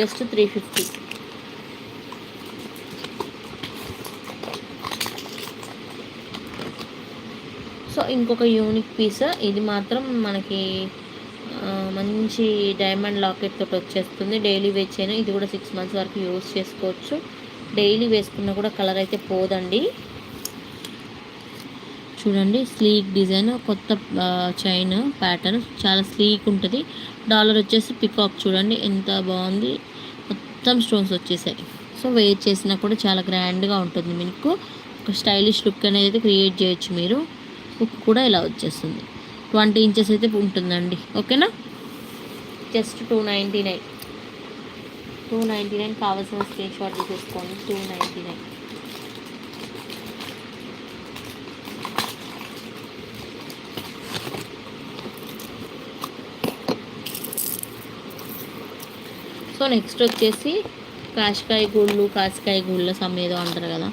Just 350. So ఇంకొక unique piece, ఇది మాత్రం మనకి మంచి డైమండ్ లాకెట్ తోటి వచ్చేస్తుంది. డైలీ వేర్ చైన్, ఇది కూడా 6 months వరకు యూజ్ చేసుకోవచ్చు. డైలీ వేసుకున్నా కూడా కలర్ అయితే పోదండి. చూడండి స్లీక్ డిజైన్, కొత్త చైన్ ప్యాటర్న్, చాలా స్లీక్ ఉంటుంది. డాలర్ వచ్చేసి పికాక్, చూడండి ఎంత బాగుంది, మొత్తం స్టోన్స్ వచ్చేసాయి. సో వేర్ చేసినా కూడా చాలా గ్రాండ్గా ఉంటుంది. మీకు ఒక స్టైలిష్ లుక్ అనేది క్రియేట్ చేయొచ్చు మీరు. హుక్ కూడా ఇలా వచ్చేస్తుంది. 20 inches అయితే ఉంటుందండి. ఓకేనా, జస్ట్ 299 కావాల్సిన స్క్రీన్ షాట్ తీసేసుకోండి. 299. సో నెక్స్ట్ వచ్చేసి కాశకాయ గుళ్ళు సమ్మేదో అంటారు కదా,